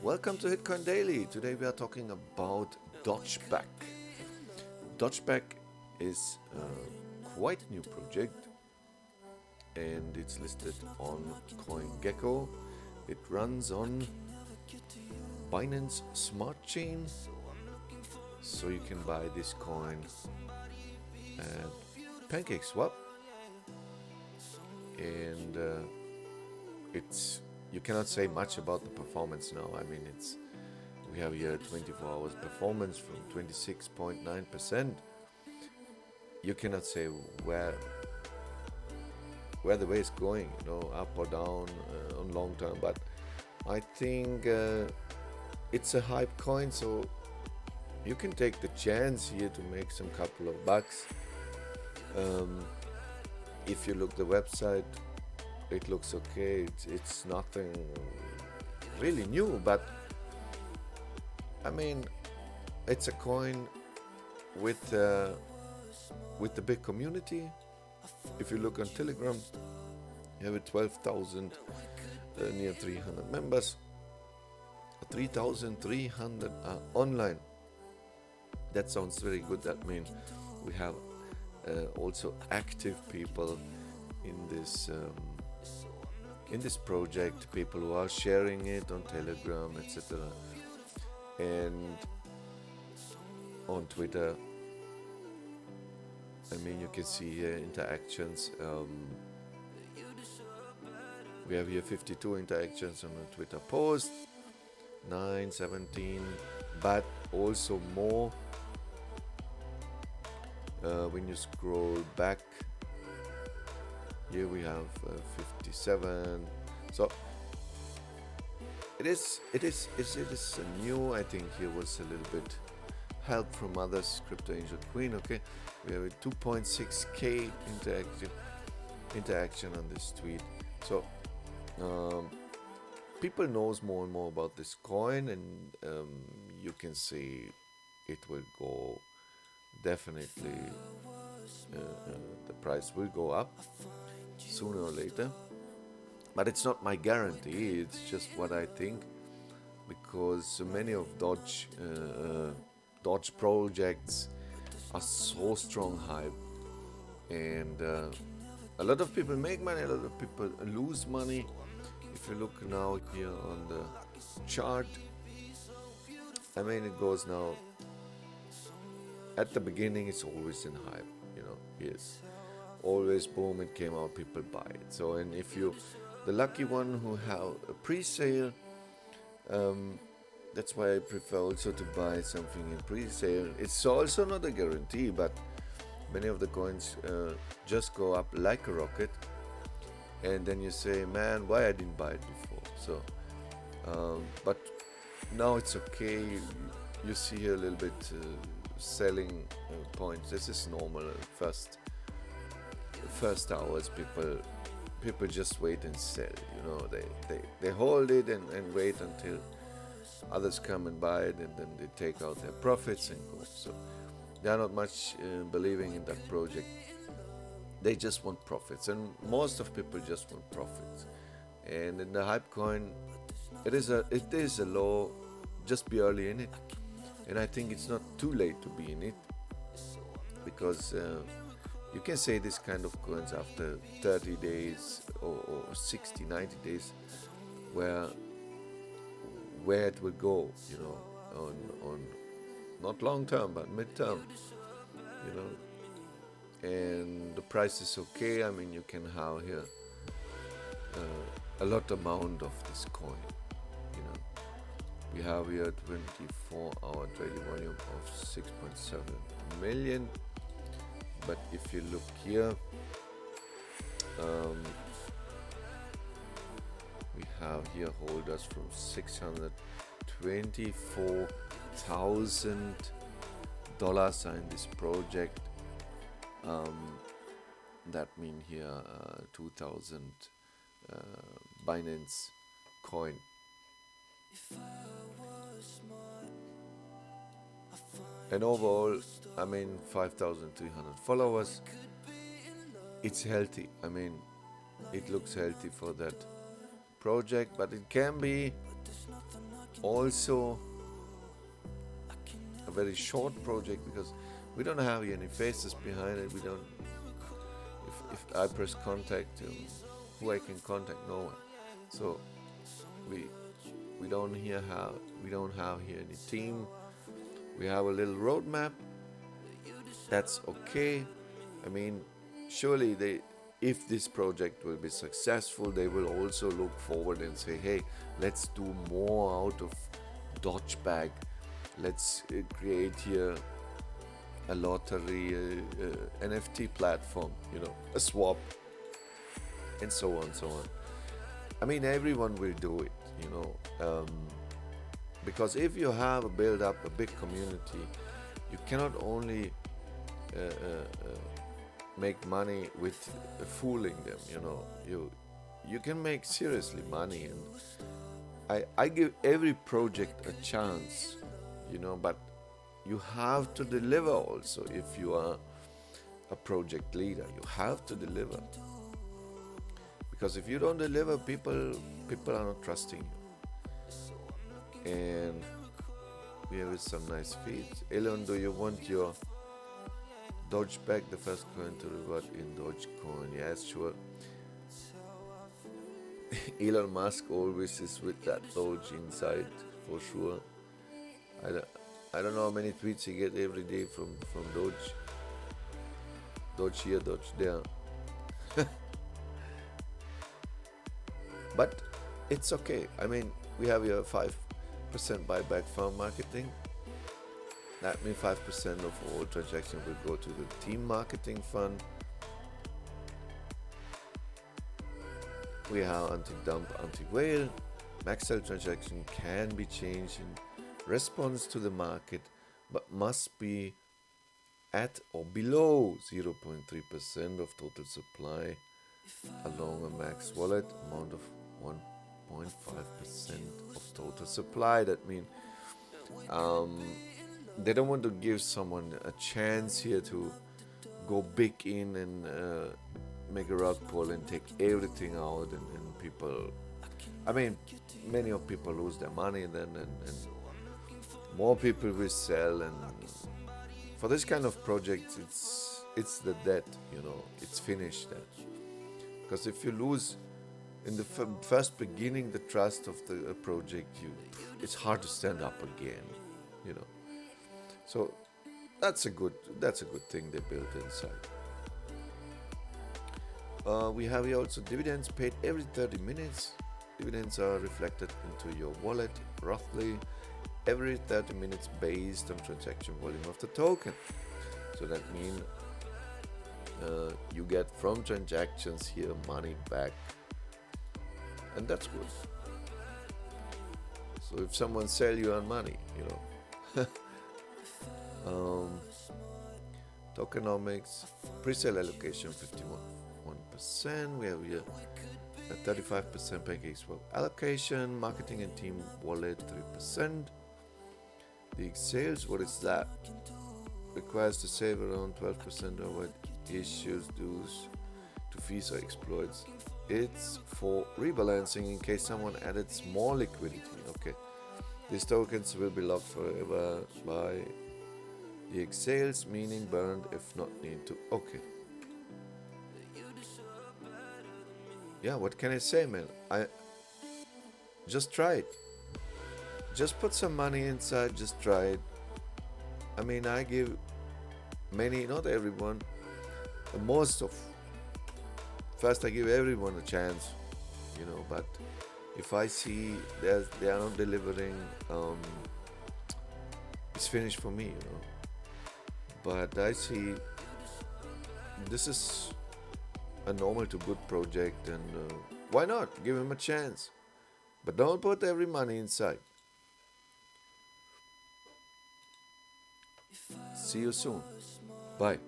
Welcome to Hitcoin Daily. Today we are talking about DogeBack. DogeBack is a quite new project and it's listed on CoinGecko. It runs on Binance Smart Chain, so you can buy this coin at PancakeSwap, and you cannot say much about the performance now. I mean, we have here 24 hours performance from 26.9%. You cannot say where the way is going, up or down on long term. But I think it's a hype coin, so you can take the chance here to make some couple of bucks. If you look the website, it looks okay. It's nothing really new, but I mean, it's a coin with the big community. If you look on Telegram, you have 12,000, near 300 members, 3,300 online. That sounds very good. That means we have also active people in this project, people who are sharing it on Telegram, etc., and on Twitter. I mean, you can see here interactions. We have here 52 interactions on a Twitter post, 17, but also more. When you scroll back, here we have 57. So it is new. I think here was a little bit help from others. Crypto Angel Queen. Okay, we have a 2.6k interaction on this tweet. So people knows more and more about this coin, and you can see it will go. Definitely, the price will go up sooner or later, but it's not my guarantee. It's just what I think, because so many of Doge projects are so strong hype, and a lot of people make money, a lot of people lose money. If you look now here on the chart, I mean, it goes now. At the beginning, it's always in hype, yes, always boom, it came out, people buy it. So, and if you, the lucky one who have a pre-sale, that's why I prefer also to buy something in pre-sale. It's also not a guarantee, but many of the coins just go up like a rocket, and then you say, man, why I didn't buy it before? So, but now it's okay. You see here a little bit selling points. This is normal. First hours, people just wait and sell. They hold it and wait until others come and buy it, and then they take out their profits and go. So they are not much believing in that project. They just want profits, and most of people just want profits. And in the hype coin, it is a low. Just be early in it. And I think it's not too late to be in it, because you can say this kind of coins after 30 days or 60, 90 days, where it will go, on not long term but mid term, and the price is okay. I mean, you can have here a lot amount of this coin. We have here 24-hour trading volume of 6.7 million. But if you look here, we have here holders from $624,000 are in this project. That means here 2,000 Binance coin. And overall, I mean, 5,300 followers. It's healthy. I mean, it looks healthy for that project, but it can be also a very short project because we don't have any faces behind it. We don't. If I press contact, who I can contact? No one. So we don't have here any team. We have a little roadmap. That's okay. I mean, surely if this project will be successful, they will also look forward and say, hey, let's do more out of DogeBack. Let's create here a lottery, NFT platform, a swap, and so on, so on. I mean, everyone will do it, because if you have build up a big community, you cannot only make money with fooling them. You can make seriously money, and I give every project a chance, but you have to deliver also. If you are a project leader, you have to deliver, because if you don't deliver, people are not trusting you. And we have some nice feeds. Elon, do you want your DogeBack, the first coin to revert in DogeCoin? Yes, sure. Elon Musk always is with that Doge inside, for sure. I don't know how many tweets he get every day from Doge. Doge here, Doge there. But it's okay. I mean, we have here 5% buyback from marketing. That means 5% of all transactions will go to the team marketing fund. We have anti-dump, anti-whale. Max sell transaction can be changed in response to the market, but must be at or below 0.3% of total supply along a max wallet amount of 1.5% of total supply. That means they don't want to give someone a chance here to go big in and make a rug pull and take everything out, and people, I mean, many of people lose their money then, and more people will sell. And for this kind of project, it's the dead, it's finished then. Because if you lose in the first beginning the trust of the project, it's hard to stand up again, So that's a good thing they built inside. We have here also dividends paid every 30 minutes. Dividends are reflected into your wallet roughly every 30 minutes based on transaction volume of the token. So that means you get from transactions here money back, and that's good. So if someone sell, you earn money, Tokenomics, pre-sale allocation 51%. We have here a 35% pancake swap allocation, marketing and team wallet 3%. The sales, what is that? Requires to save around 12% of what issues dues to fees or exploits. It's for rebalancing in case someone added small liquidity. Okay, these tokens will be locked forever by the sales, meaning burned if not need to. Okay. Yeah, what can I say, man? I just try it. Just put some money inside, just try it. I mean, I give many, not everyone, first I give everyone a chance, but if I see they are not delivering, it's finished for me, But I see this is a normal to good project, and why not give him a chance? But don't put every money inside. See you soon. Bye.